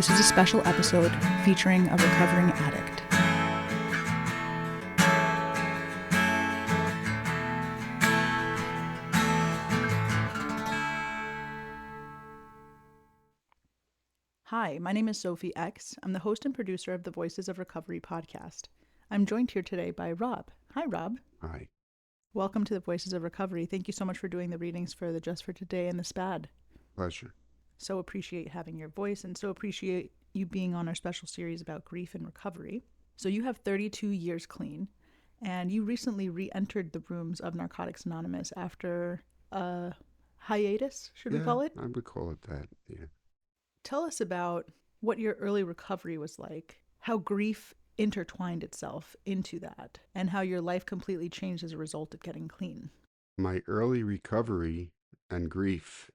This is a special episode featuring a recovering addict. Hi, my name is Sophie X. I'm the host and producer of the Voices of Recovery podcast. I'm joined here today by Rob. Hi, Rob. Hi. Welcome to the Voices of Recovery. Thank you so much for doing the readings for the Just for Today and the SPAD. Pleasure. So appreciate having your voice and so appreciate you being on our special series about grief and recovery. So you have 32 years clean, and you recently re-entered the rooms of Narcotics Anonymous after a hiatus, should we call it? I would call it that, yeah. Tell us about what your early recovery was like, how grief intertwined itself into that, and how your life completely changed as a result of getting clean. My early recovery and grief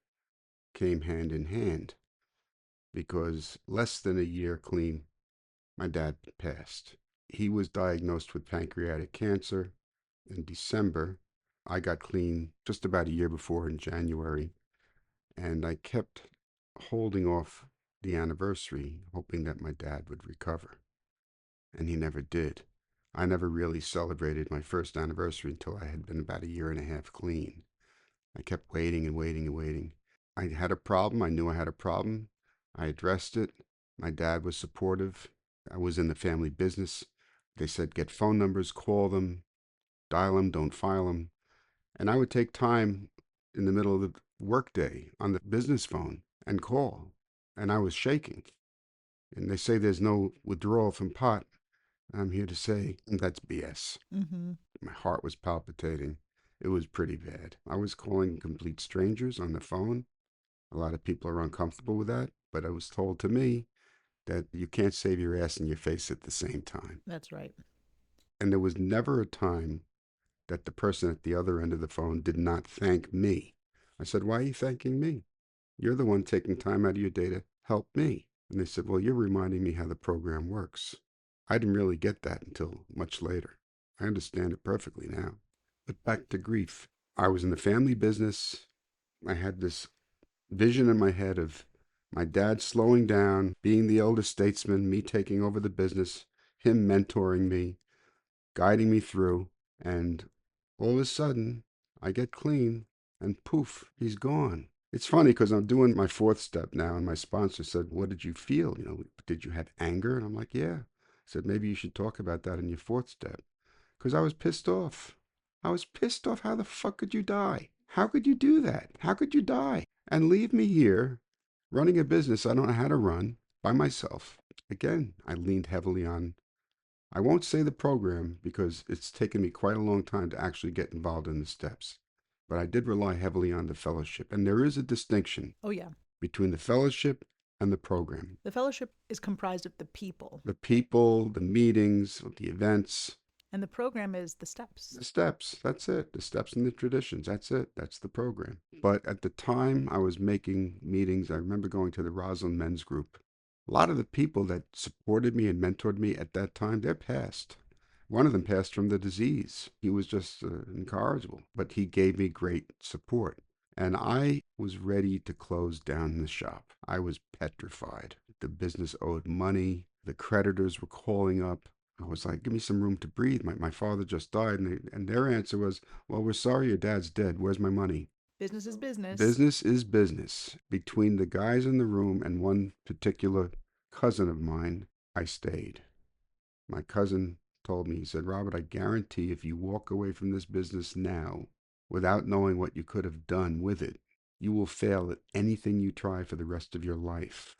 came hand in hand because less than a year clean, my dad passed. He was diagnosed with pancreatic cancer in December. I got clean just about a year before in January, and I kept holding off the anniversary, hoping that my dad would recover. And he never did. I never really celebrated my first anniversary until I had been about a year and a half clean. I kept waiting and waiting and waiting. I had a problem. I knew I had a problem. I addressed it. My dad was supportive. I was in the family business. They said, get phone numbers, call them, dial them, don't file them. And I would take time in the middle of the workday on the business phone and call. And I was shaking. And they say there's no withdrawal from pot. I'm here to say that's BS. Mm-hmm. My heart was palpitating. It was pretty bad. I was calling complete strangers on the phone. A lot of people are uncomfortable with that, but it was told to me that you can't save your ass and your face at the same time. That's right. And there was never a time that the person at the other end of the phone did not thank me. I said, why are you thanking me? You're the one taking time out of your day to help me. And they said, well, you're reminding me how the program works. I didn't really get that until much later. I understand it perfectly now. But back to grief. I was in the family business. I had this vision in my head of my dad slowing down, being the elder statesman, me taking over the business, him mentoring me, guiding me through. And all of a sudden, I get clean and poof, he's gone. It's funny because I'm doing my fourth step now, and my sponsor said, what did you feel? Did you have anger? And I'm like, yeah. I said, maybe you should talk about that in your fourth step. Because I was pissed off. I was pissed off. How the fuck could you die? How could you do that? How could you die? And leave me here running a business I don't know how to run by myself. Again, I leaned heavily on, I won't say the program because it's taken me quite a long time to actually get involved in the steps. But I did rely heavily on the fellowship. And there is a distinction Oh, yeah. between the fellowship and the program. The fellowship is comprised of the people. The people, the meetings, the events. And the program is the steps. The steps, that's it. The steps and the traditions, that's it. That's the program. But at the time I was making meetings, I remember going to the Roslyn Men's Group. A lot of the people that supported me and mentored me at that time, they're passed. One of them passed from the disease. He was just incorrigible, but he gave me great support. And I was ready to close down the shop. I was petrified. The business owed money. The creditors were calling up. I was like, give me some room to breathe. My father just died. And their answer was, well, we're sorry your dad's dead. Where's my money? Business is business. Business is business. Between the guys in the room and one particular cousin of mine, I stayed. My cousin told me, he said, Robert, I guarantee if you walk away from this business now without knowing what you could have done with it, you will fail at anything you try for the rest of your life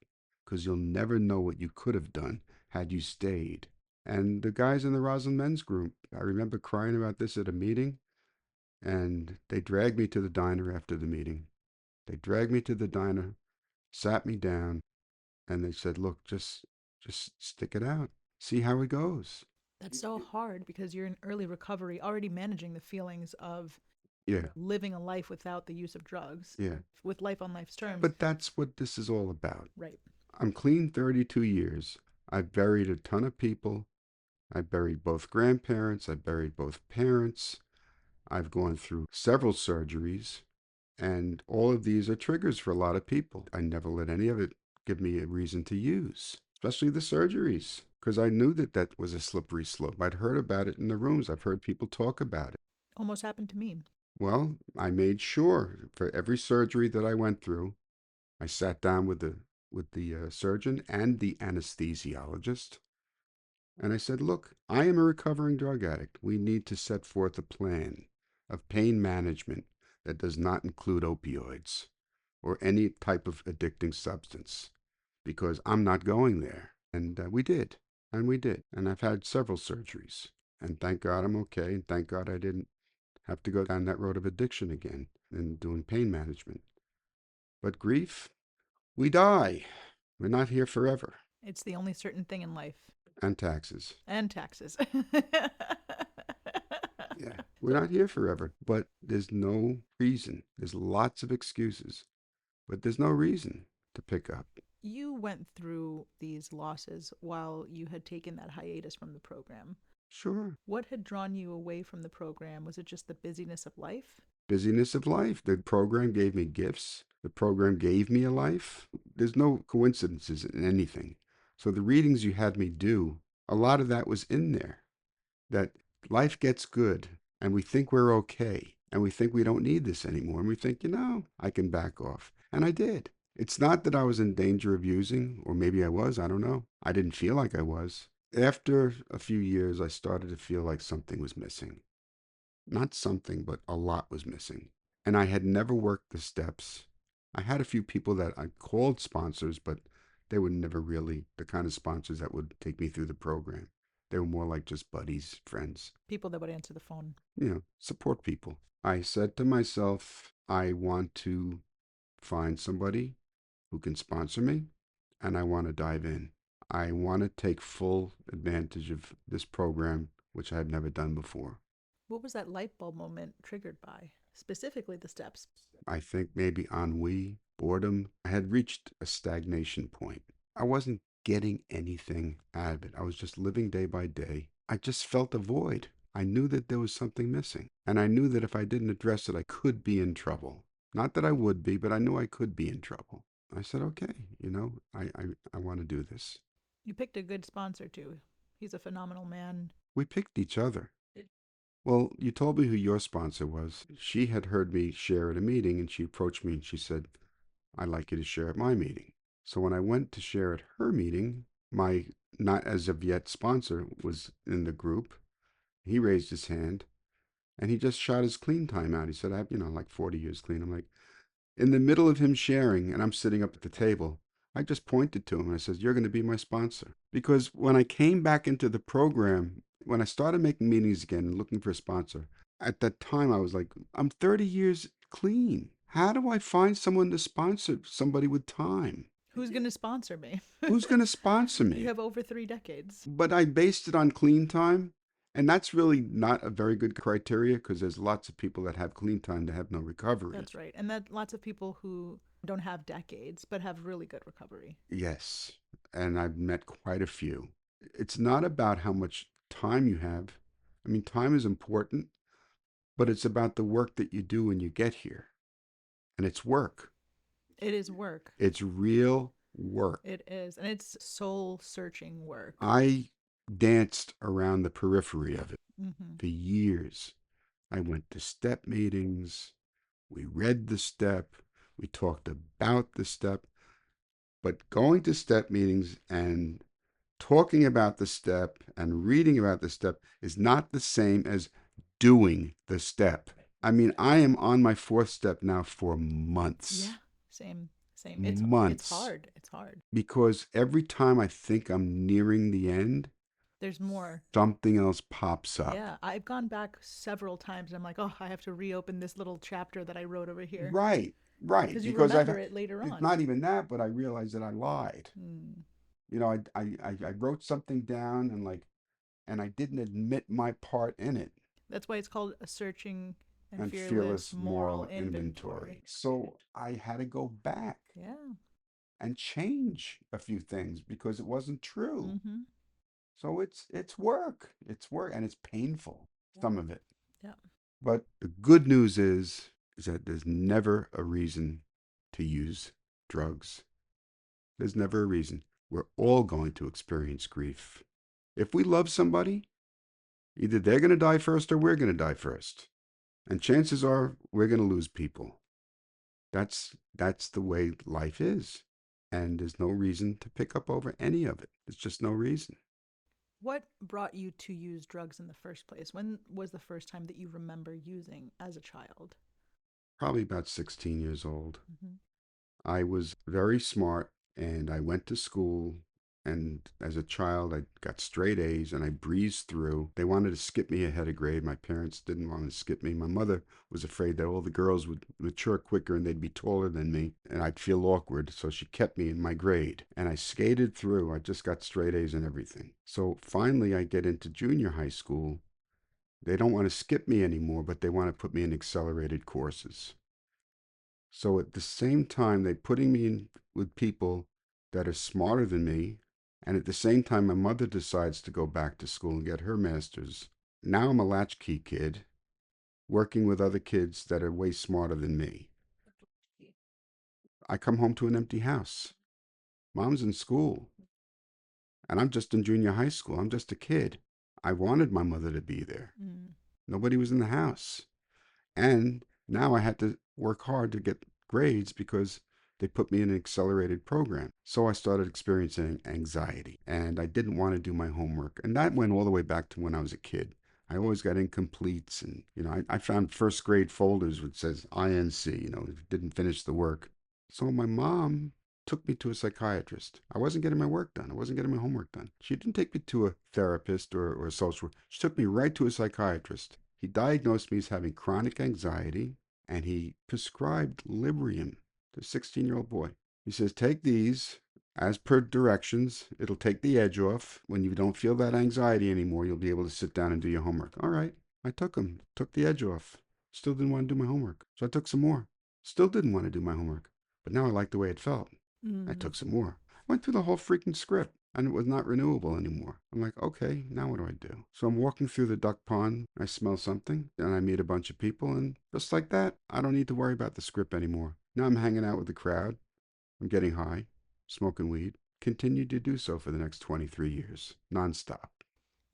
because you'll never know what you could have done had you stayed. And the guys in the Roslyn Men's Group, I remember crying about this at a meeting, and they dragged me to the diner after the meeting. They dragged me to the diner, sat me down, and they said, look, just stick it out. See how it goes. That's so hard because you're in early recovery, already managing the feelings of Yeah, living a life without the use of drugs, yeah. with life on life's terms. But that's what this is all about. Right. I'm clean 32 years. I've buried a ton of people. I buried both grandparents. I buried both parents. I've gone through several surgeries. And all of these are triggers for a lot of people. I never let any of it give me a reason to use, especially the surgeries, because I knew that that was a slippery slope. I'd heard about it in the rooms. I've heard people talk about it. Almost happened to me. Well, I made sure for every surgery that I went through, I sat down with the surgeon and the anesthesiologist, and I said, "Look, I am a recovering drug addict. We need to set forth a plan of pain management that does not include opioids or any type of addicting substance, because I'm not going there." And we did, and we did, and I've had several surgeries, and thank God I'm okay, and thank God I didn't have to go down that road of addiction again and doing pain management. But grief, we die. We're not here forever. It's the only certain thing in life. And taxes. And taxes. Yeah, we're not here forever, but there's no reason. There's lots of excuses, but there's no reason to pick up. You went through these losses while you had taken that hiatus from the program. Sure. What had drawn you away from the program? Was it just the busyness of life? Busyness of life. The program gave me gifts. The program gave me a life. There's no coincidences in anything. So the readings you had me do, a lot of that was in there. That life gets good and we think we're okay and we think we don't need this anymore. And we think, I can back off. And I did. It's not that I was in danger of using, or maybe I was, I don't know. I didn't feel like I was. After a few years, I started to feel like something was missing. Not something, but a lot was missing. And I had never worked the steps. I had a few people that I called sponsors, but they were never really the kind of sponsors that would take me through the program. They were more like just buddies, friends, People that would answer the phone. support people. I said to myself, I want to find somebody who can sponsor me, and I want to dive in. I want to take full advantage of this program, which I had never done before. What was that light bulb moment triggered by? Specifically, the steps. I think maybe ennui, boredom. I had reached a stagnation point. I wasn't getting anything out of it. I was just living day by day. I just felt a void. I knew that there was something missing. And I knew that if I didn't address it, I could be in trouble. Not that I would be, but I knew I could be in trouble. I said, okay, I want to do this. You picked a good sponsor, too. He's a phenomenal man. We picked each other. Well, you told me who your sponsor was. She had heard me share at a meeting and she approached me and she said, I'd like you to share at my meeting. So when I went to share at her meeting, my not as of yet sponsor was in the group. He raised his hand and he just shot his clean time out. He said, I have, like 40 years clean. I'm like, in the middle of him sharing, and I'm sitting up at the table, I just pointed to him and I said, you're going to be my sponsor. Because when I came back into the program, when I started making meetings again and looking for a sponsor, at that time I was like, I'm 30 years clean. How do I find someone to sponsor somebody with time? Who's going to sponsor me? Who's going to sponsor You me? have over 3 decades. But I based it on clean time. And that's really not a very good criteria because there's lots of people that have clean time that have no recovery. That's right. And that lots of people who don't have decades but have really good recovery. Yes. And I've met quite a few. It's not about how much time you have. I mean, time is important, but it's about the work that you do when you get here. And it's work. It is work. It's real work. It is. And it's soul searching work. I danced around the periphery of it Mm-hmm. for years. I went to step meetings. We read the step. We talked about the step. But going to step meetings and talking about the step and reading about the step is not the same as doing the step. I mean, I am on my fourth step now for months. Yeah, same. It's Months. hard. It's hard. Because every time I think I'm nearing the end, There's more. something else pops up. Yeah, I've gone back several times and I'm like, oh, I have to reopen this little chapter that I wrote over here. Right, right. Because you Because remember it later it's on. not even that, but I realized that I lied. Mm. I wrote something down and I didn't admit my part in it. That's why it's called a searching and Fearless fearless moral inventory. So I had to go back Yeah. and change a few things because it wasn't true. Mm-hmm. So it's work. It's work and it's painful, some of it. Yeah. But the good news is that there's never a reason to use drugs. There's never a reason. We're all going to experience grief. If we love somebody, either they're going to die first or we're going to die first. And chances are we're going to lose people. That's the way life is. And there's no reason to pick up over any of it. There's just no reason. What brought you to use drugs in the first place? When was the first time that you remember using as a child? Probably about 16 years old. Mm-hmm. I was very smart and I went to school. And as a child, I got straight A's and I breezed through. They wanted to skip me ahead of grade. My parents didn't want to skip me. My mother was afraid that all the girls would mature quicker and they'd be taller than me and I'd feel awkward. So she kept me in my grade and I skated through. I just got straight A's and everything. So finally, I get into junior high school. They don't want to skip me anymore, but they want to put me in accelerated courses. So at the same time, they're putting me in with people that are smarter than me. And at the same time, my mother decides to go back to school and get her master's. Now I'm a latchkey kid working with other kids that are way smarter than me. I come home to an empty house. Mom's in school, and I'm just in junior high school. I'm just a kid. I wanted my mother to be there. Mm. Nobody was in the house. And now I had to work hard to get grades because they put me in an accelerated program. So I started experiencing anxiety and I didn't want to do my homework. And that went all the way back to when I was a kid. I always got incompletes and, I found first grade folders which says INC, if you didn't finish the work. So my mom took me to a psychiatrist. I wasn't getting my work done. I wasn't getting my homework done. She didn't take me to a therapist or a social worker. She took me right to a psychiatrist. He diagnosed me as having chronic anxiety and he prescribed Librium to a 16-year-old boy. He says, take these as per directions. It'll take the edge off. When you don't feel that anxiety anymore, you'll be able to sit down and do your homework. All right. I took them, took the edge off. Still didn't want to do my homework. So I took some more. Still didn't want to do my homework. But now I liked the way it felt. I Mm. took some more. Went through the whole freaking script and it was not renewable anymore. I'm like, okay, now what do I do? So I'm walking through the duck pond. I smell something and I meet a bunch of people. And just like that, I don't need to worry about the script anymore. Now I'm hanging out with the crowd. I'm getting high, smoking weed. Continued to do so for the next 23 years, nonstop.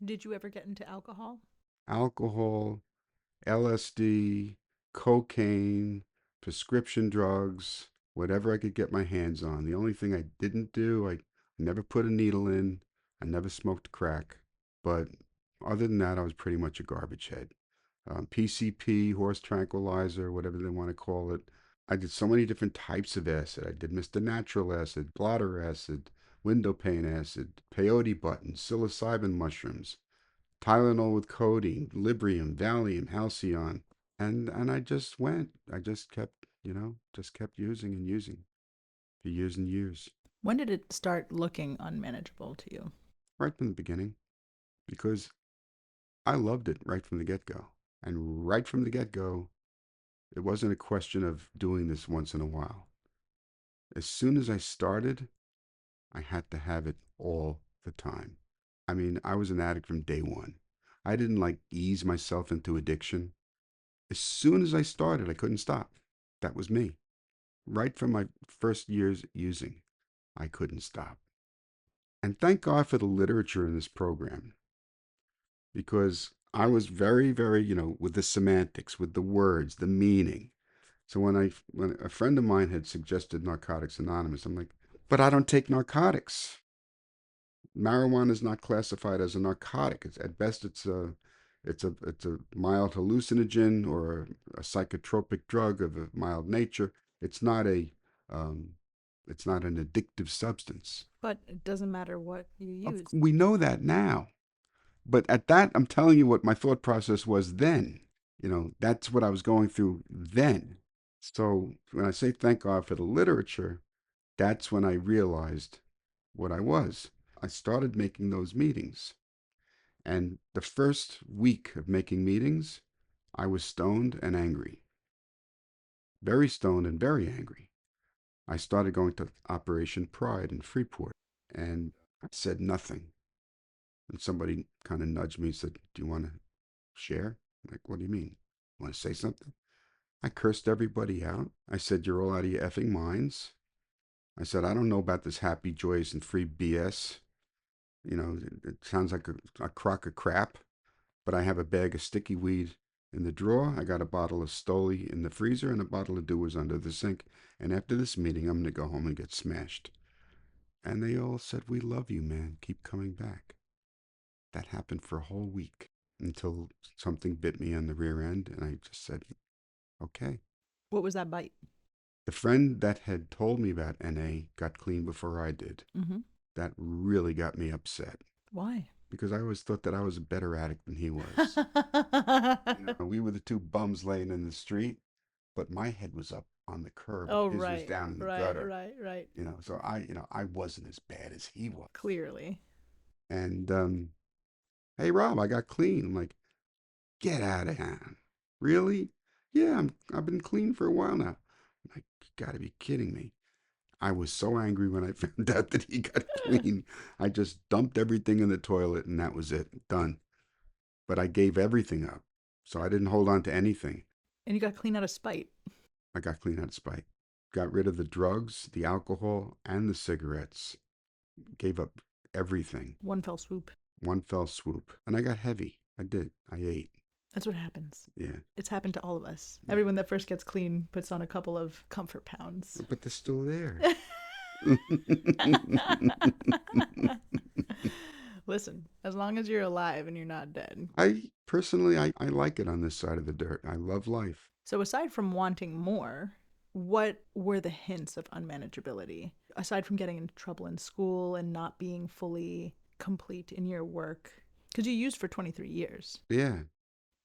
Did you ever get into alcohol? Alcohol, LSD, cocaine, prescription drugs, whatever I could get my hands on. The only thing I didn't do, I never put a needle in, I never smoked crack. But other than that, I was pretty much a garbage head. PCP, horse tranquilizer, whatever they want to call it. I did so many different types of acid. I did Mr. Natural acid, blotter acid, window pane acid, peyote buttons, psilocybin mushrooms, Tylenol with codeine, Librium, Valium, Halcyon, and I just went. I just kept, just kept using and using for years and years, When did it start looking unmanageable to you? right from the beginning, because I loved it right from the get go. And right from the get go, it wasn't a question of doing this once in a while. As soon as I started, I had to have it all the time. I mean, I was an addict from day one. I didn't like ease myself into addiction. As soon as I started, I couldn't stop. That was me. Right from my first years using, I couldn't stop. And thank God for the literature in this program because I was very, very, with the semantics, with the words, the meaning. So when a friend of mine had suggested Narcotics Anonymous, I'm like, but I don't take narcotics. Marijuana is not classified as a narcotic. It's at best it's a mild hallucinogen or a psychotropic drug of a mild nature. It's not a um, it's not an addictive substance. But it doesn't matter what you use. We know that now, but at that, I'm telling you what my thought process was then. That's what I was going through then. So when I say thank God for the literature, that's when I realized what I was. I started making those meetings. And the first week of making meetings, I was stoned and angry. Very stoned and very angry. I started going to Operation Pride in Freeport and I said nothing. And somebody kind of nudged me and said, do you want to share? I'm like, what do you mean? Want to say something? I cursed everybody out. I said, you're all out of your effing minds. I said, I don't know about this happy, joyous, and free BS. It sounds like a crock of crap, but I have a bag of sticky weed in the drawer. I got a bottle of Stoli in the freezer and a bottle of Dewar's under the sink. And after this meeting, I'm going to go home and get smashed. And they all said, we love you, man. Keep coming back. That happened for a whole week until something bit me on the rear end. And I just said, okay. What was that bite? The friend that had told me about NA got clean before I did. Mm-hmm. That really got me upset Why? because I always thought that I was a better addict than he was. We were the two bums laying in the street, but my head was up on the curb and Oh, his was right, down in the right, gutter. right, right. So I wasn't as bad as he was. Clearly. And hey Rob, I got clean. I'm like, get out of town. Really? Yeah, I've been clean for a while now. I'm like, you gotta be kidding me. I was so angry when I found out that he got clean. I just dumped everything in the toilet and that was it. Done. But I gave everything up. So I didn't hold on to anything. And you got clean out of spite. I got clean out of spite. Got rid of the drugs, the alcohol, and the cigarettes. Gave up everything. One fell swoop. One fell swoop. And I got heavy. I did. I ate. That's what happens. Yeah. It's happened to all of us. Yeah. Everyone that first gets clean puts on a couple of comfort pounds. But they're still there. Listen, as long as you're alive and you're not dead. I personally, I like it on this side of the dirt. I love life. So, aside from wanting more, what were the hints of unmanageability? Aside from getting into trouble in school and not being fully complete in your work, because you used for 23 years. Yeah.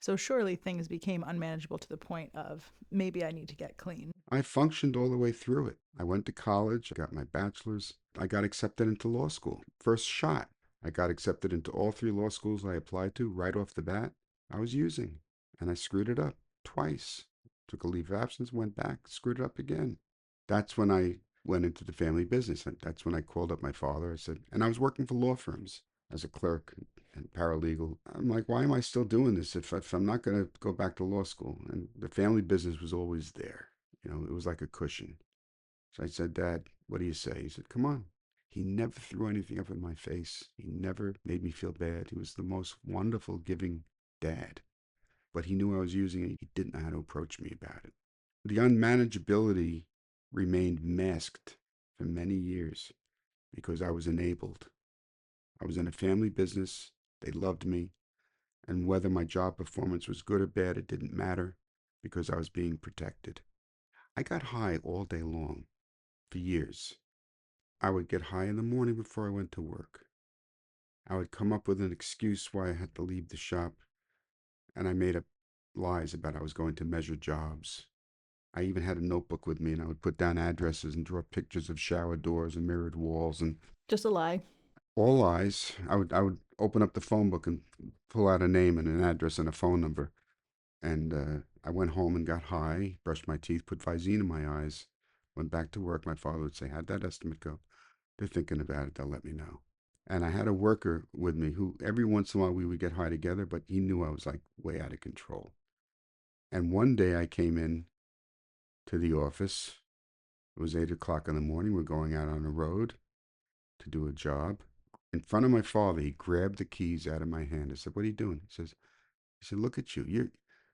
So, surely things became unmanageable to the point of maybe I need to get clean. I functioned all the way through it. I went to college, got my bachelor's. I got accepted into law school. First shot. I got accepted into all 3 law schools I applied to right off the bat. I was using, and I screwed it up twice. Took a leave of absence, went back, screwed it up again. That's when I went into the family business. That's when I called up my father. I said, and I was working for law firms as a clerk and paralegal. I'm like, why am I still doing this if I'm not going to go back to law school? And the family business was always there. It was like a cushion. So I said, Dad, what do you say? He said, come on. He never threw anything up in my face. He never made me feel bad. He was the most wonderful, giving dad. But he knew I was using it. He didn't know how to approach me about it. The unmanageability remained masked for many years because I was enabled. I was in a family business. They loved me. And whether my job performance was good or bad, it didn't matter because I was being protected. I got high all day long for years. I would get high in the morning before I went to work. I would come up with an excuse why I had to leave the shop, and I made up lies about I was going to measure jobs. I even had a notebook with me, and I would put down addresses and draw pictures of shower doors and mirrored walls and Just a lie. all lies. I would open up the phone book and pull out a name and an address and a phone number. And I went home and got high, brushed my teeth, put Visine in my eyes, went back to work. My father would say, how'd that estimate go? They're thinking about it. They'll let me know. And I had a worker with me who every once in a while we would get high together, but he knew I was like way out of control. And one day I came in to the office. It was 8 o'clock in the morning. We're going out on the road to do a job. In front of my father, he grabbed the keys out of my hand. I said, what are you doing? He said, look at you.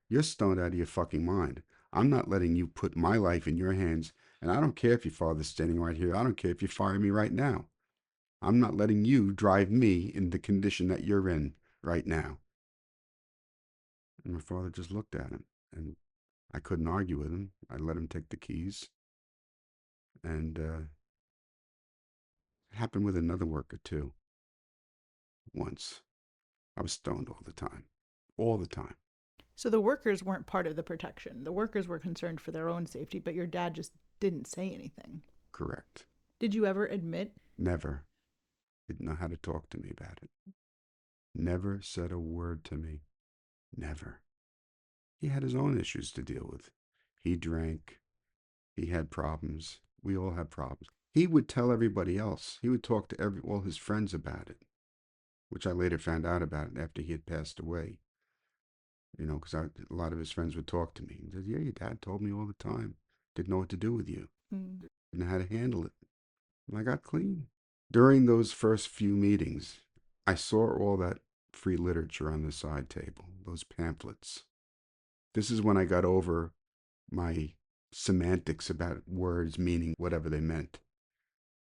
You're stoned out of your fucking mind. I'm not letting you put my life in your hands. And I don't care if your father's standing right here. I don't care if you fire me right now. I'm not letting you drive me in the condition that you're in right now. And my father just looked at him, and I couldn't argue with him. I let him take the keys. And it happened with another worker too. Once. I was stoned all the time. All the time. So the workers weren't part of the protection. The workers were concerned for their own safety, but your dad just didn't say anything. Correct. Did you ever admit? Never. Didn't know how to talk to me about it. Never said a word to me. Never. He had his own issues to deal with. He drank. He had problems. We all had problems. He would tell everybody else. He would talk to all his friends about it, which I later found out about after he had passed away. Because a lot of his friends would talk to me. He said, yeah, your dad told me all the time. Didn't know what to do with you. Mm. Didn't know how to handle it. and I got clean. During those first few meetings, I saw all that free literature on the side table, those pamphlets. This is when I got over my semantics about words meaning whatever they meant.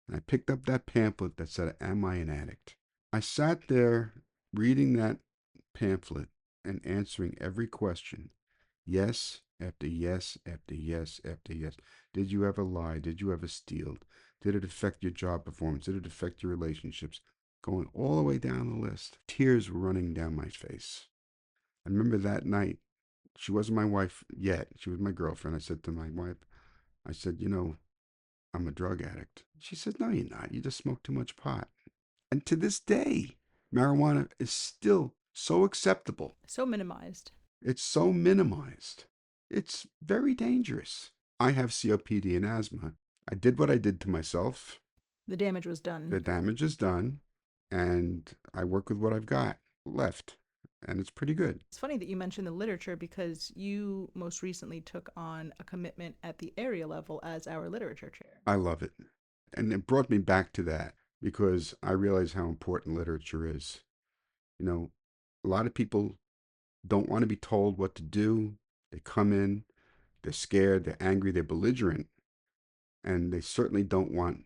And I picked up that pamphlet that said, Am I an addict? I sat there reading that pamphlet and answering every question. Yes, after yes, after yes, after yes. Did you ever lie? Did you ever steal? Did it affect your job performance? Did it affect your relationships? Going all the way down the list. Tears were running down my face. I remember that night, she wasn't my wife yet. She was my girlfriend. I said to my wife, I said, I'm a drug addict. She said, No, you're not. You just smoke too much pot. And to this day, marijuana is still so acceptable. So minimized. It's so minimized. It's very dangerous. I have COPD and asthma. I did what I did to myself. The damage was done. The damage is done. And I work with what I've got left. And it's pretty good. It's funny that you mentioned the literature because you most recently took on a commitment at the area level as our literature chair. I love it. And it brought me back to that because I realize how important literature is. You know, a lot of people don't want to be told what to do. They come in, they're scared, they're angry, they're belligerent, and they certainly don't want,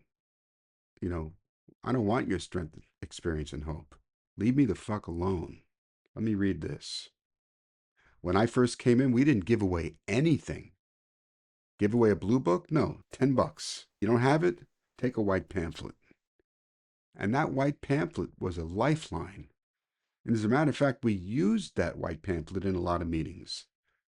you know, I don't want your strength, experience, and hope. Leave me the fuck alone. Let me read this. When I first came in, we didn't give away anything. Give away a blue book? No, $10. You don't have it? Take a white pamphlet. And that white pamphlet was a lifeline. And as a matter of fact, we used that white pamphlet in a lot of meetings.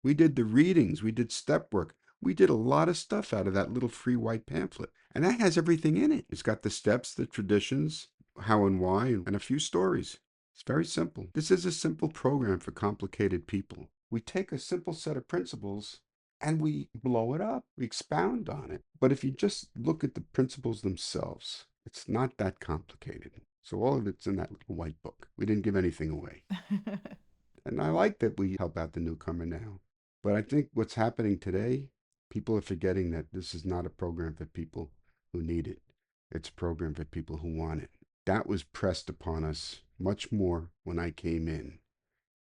We did the readings, we did step work. We did a lot of stuff out of that little free white pamphlet. And that has everything in it. It's got the steps, the traditions, how and why, and a few stories. It's very simple. This is a simple program for complicated people. We take a simple set of principles and we blow it up. We expound on it. But if you just look at the principles themselves, it's not that complicated. So all of it's in that little white book. We didn't give anything away. And I like that we help out the newcomer now. But I think what's happening today, people are forgetting that this is not a program for people who need it. It's a program for people who want it. That was pressed upon us much more when I came in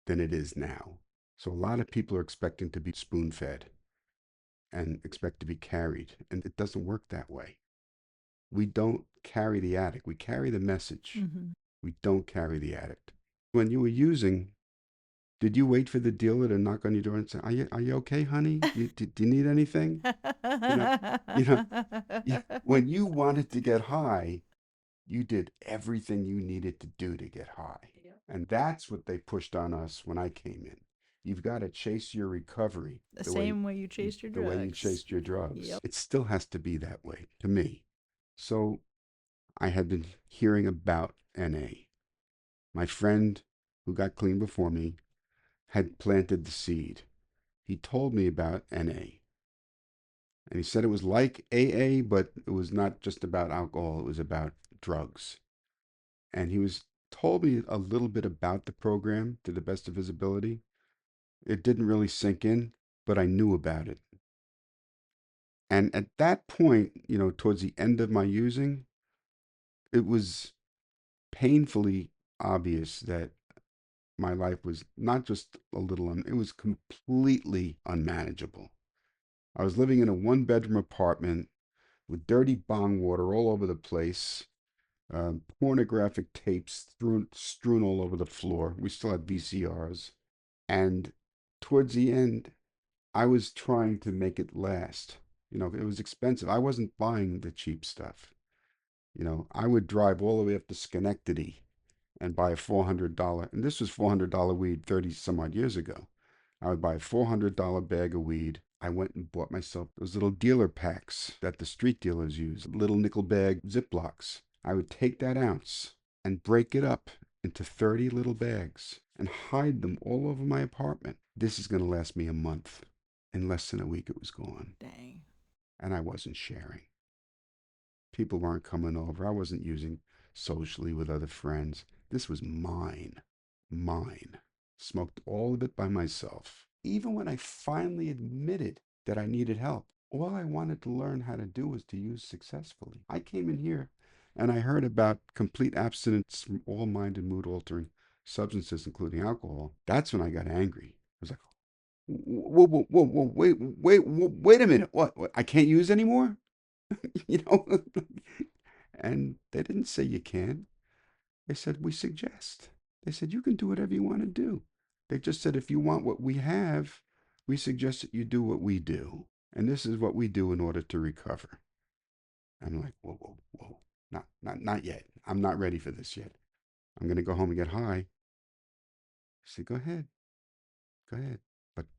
than it is now. So a lot of people are expecting to be spoon fed and expect to be carried. And it doesn't work that way. We don't carry the addict. We carry the message. Mm-hmm. We don't carry the addict. When you were using, did you wait for the dealer to knock on your door and say, are you okay, honey? Do you need anything? You know, you know, when you wanted to get high, you did everything you needed to do to get high. Yep. And that's what they pushed on us when I came in. You've got to chase your recovery The same way you chased your the way you drugs. chased your drugs. Yep. It still has to be that way to me. So I had been hearing about NA. My friend who got clean before me had planted the seed. He told me about NA. And he said it was like AA, but it was not just about alcohol, it was about drugs. And he was told me a little bit about the program to the best of his ability. It didn't really sink in, but I knew about it. And at that point, towards the end of my using, it was painfully obvious that my life was not just a little, it was completely unmanageable. I was living in a one-bedroom apartment with dirty bong water all over the place, pornographic tapes strewn all over the floor. We still had VCRs. And towards the end, I was trying to make it last. It was expensive. I wasn't buying the cheap stuff. I would drive all the way up to Schenectady and buy a $400, and this was $400 weed 30 some odd years ago. I would buy a $400 bag of weed. I went and bought myself those little dealer packs that the street dealers use, little nickel bag Ziplocs. I would take that ounce and break it up into 30 little bags and hide them all over my apartment. This is going to last me a month. In less than a week, it was gone. Dang. And I wasn't sharing. People weren't coming over. I wasn't using socially with other friends. This was mine. Mine. Smoked all of it by myself. Even when I finally admitted that I needed help, All I wanted to learn how to do was to use successfully. I came in here and I heard about complete abstinence from all mind and mood altering substances, including alcohol. That's when I got angry. I was like, whoa, whoa, whoa, whoa, wait a minute. What? I can't use anymore? You know? And they didn't say you can. They said, we suggest. They said, you can do whatever you want to do. They just said, if you want what we have, we suggest that you do what we do. And this is what we do in order to recover. I'm like, whoa, whoa, whoa. Not yet. I'm not ready for this yet. I'm going to go home and get high. I said, go ahead.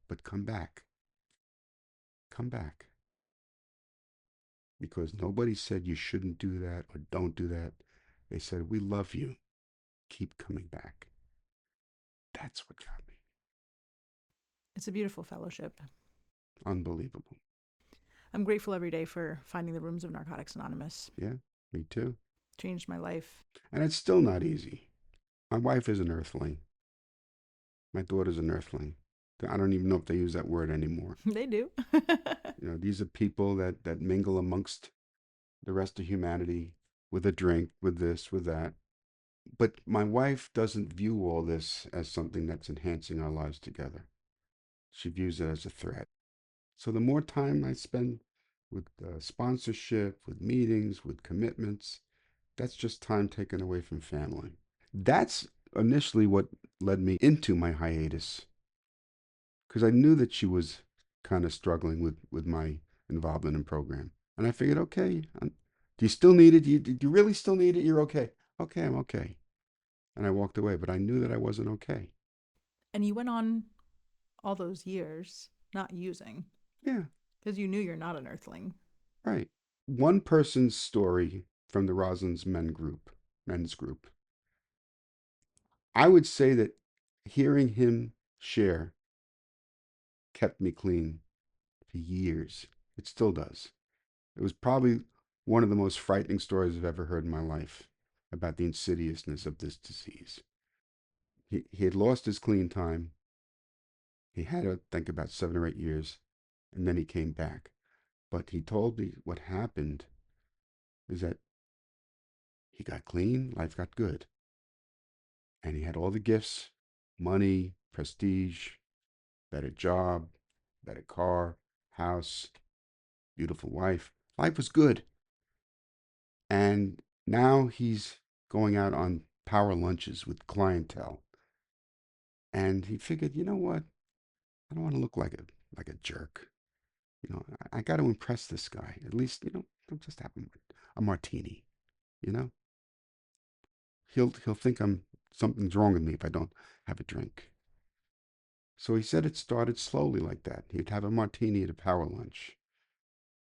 But come back. Come back. Because nobody said you shouldn't do that or don't do that. They said, we love you. Keep coming back. That's what got me. It's a beautiful fellowship. Unbelievable. I'm grateful every day for finding the rooms of Narcotics Anonymous. Yeah, me too. Changed my life. And it's still not easy. My wife is an earthling. My daughter's an earthling. I don't even know if they use that word anymore. They do. These are people that mingle amongst the rest of humanity with a drink, with this, with that. But my wife doesn't view all this as something that's enhancing our lives together. She views it as a threat. So the more time I spend with sponsorship, with meetings, with commitments, that's just time taken away from family. That's initially what led me into my hiatus, because I knew that she was kind of struggling with my involvement in program. And I figured, okay, do you still need it? Do you really still need it? You're okay. Okay, I'm okay. And I walked away, but I knew that I wasn't okay. And you went on all those years not using Yeah, because you knew you're not an earthling. right. One person's story from the Roslyn's men's group. I would say that hearing him share kept me clean for years. It still does. It was probably one of the most frightening stories I've ever heard in my life about the insidiousness of this disease. He had lost his clean time. He had, I think, about 7 or 8 years, and then he came back. But he told me what happened is that he got clean, life got good, and he had all the gifts, money, prestige, better job, better car, house, beautiful wife. Life was good. And now he's going out on power lunches with clientele. And he figured, you know what? I don't want to look like a jerk. I got to impress this guy. At least, I'll just have a martini. You know, he'll think something's wrong with me if I don't have a drink. So he said it started slowly like that. He'd have a martini at a power lunch.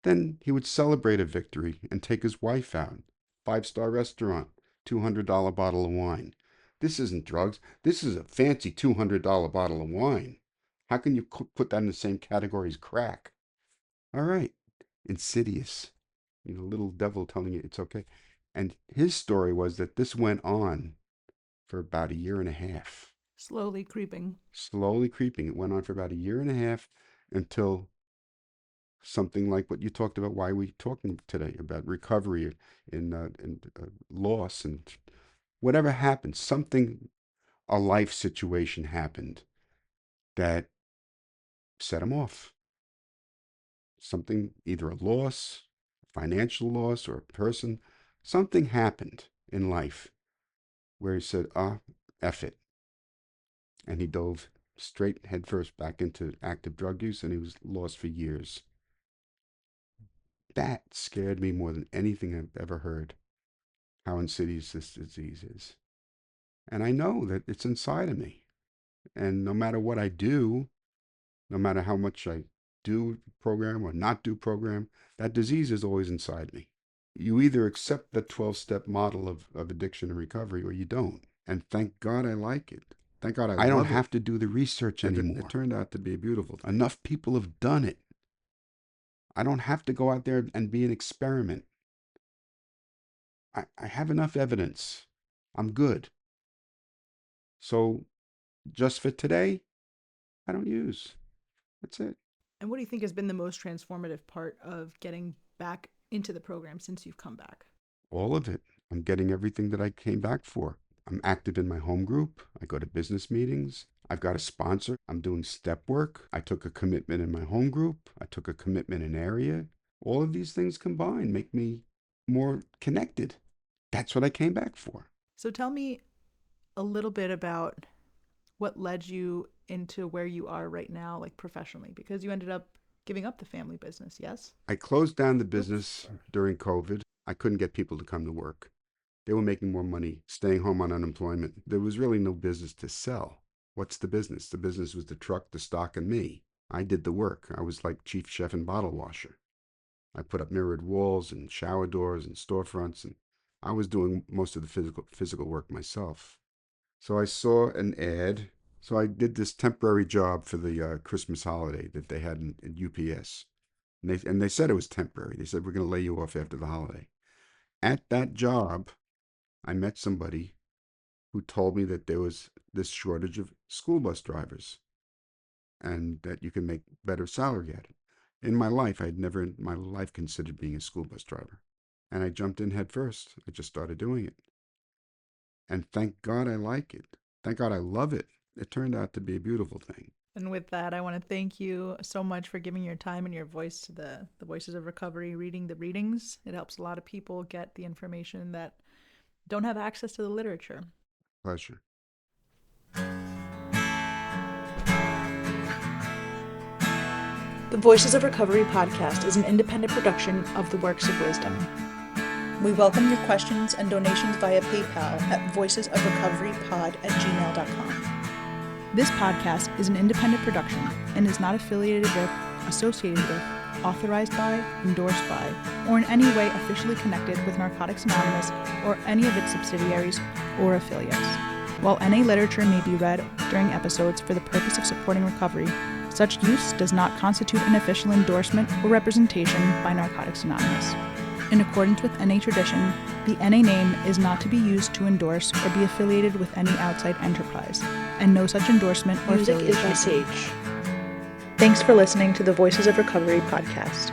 Then he would celebrate a victory and take his wife out. Five-star restaurant, $200 bottle of wine. This isn't drugs. This is a fancy $200 bottle of wine. How can you put that in the same category as crack? All right. Insidious. Little devil telling you it's okay. And his story was that this went on for about a year and a half. Slowly creeping. Slowly creeping. It went on for about a year and a half until something like what you talked about. Why are we talking today about recovery and loss and whatever happened? Something, a life situation happened that set him off. Something, either a loss, financial loss, or a person. Something happened in life where he said, F it. And he dove straight headfirst back into active drug use, and he was lost for years. That scared me more than anything I've ever heard, how insidious this disease is. And I know that it's inside of me. And no matter what I do, no matter how much I do program or not do program, that disease is always inside me. You either accept the 12-step model of addiction and recovery or you don't. And thank God I like it. Thank God I don't love have it. to do the research And anymore. it turned out to be a beautiful thing. Enough people have done it. I don't have to go out there and be an experiment. I have enough evidence. I'm good. So just for today, I don't use. That's it. And what do you think has been the most transformative part of getting back into the program since you've come back? All of it. I'm getting everything that I came back for. I'm active in my home group. I go to business meetings. I've got a sponsor. I'm doing step work. I took a commitment in my home group. I took a commitment in area. All of these things combined make me more connected. That's what I came back for. So tell me a little bit about what led you into where you are right now, like professionally, because you ended up giving up the family business, yes? I closed down the business during COVID. I couldn't get people to come to work. They were making more money staying home on unemployment. There was really no business to sell. What's the business? The business was the truck, the stock, and me. I did the work. I was like chief chef and bottle washer. I put up mirrored walls and shower doors and storefronts, and I was doing most of the physical work myself. So I saw an ad. So I did this temporary job for the Christmas holiday that they had in UPS. And they said it was temporary. They said, we're going to lay you off after the holiday. At that job, I met somebody who told me that there was this shortage of school bus drivers and that you can make better salary at it. In my life, I had never in my life considered being a school bus driver. And I jumped in head first. I just started doing it. And thank God I like it. Thank God I love it. It turned out to be a beautiful thing. And with that, I want to thank you so much for giving your time and your voice to the Voices of Recovery, reading the readings. It helps a lot of people get the information that don't have access to the literature. Pleasure. The Voices of Recovery podcast is an independent production of the Works of Wisdom. We welcome your questions and donations via PayPal at voicesofrecoverypod@gmail.com. This podcast is an independent production and is not affiliated with, associated with, authorized by, endorsed by, or in any way officially connected with Narcotics Anonymous or any of its subsidiaries or affiliates. While NA literature may be read during episodes for the purpose of supporting recovery, such use does not constitute an official endorsement or representation by Narcotics Anonymous. In accordance with NA tradition, the NA name is not to be used to endorse or be affiliated with any outside enterprise, and no such endorsement or affiliation is usage. Thanks for listening to the Voices of Recovery podcast.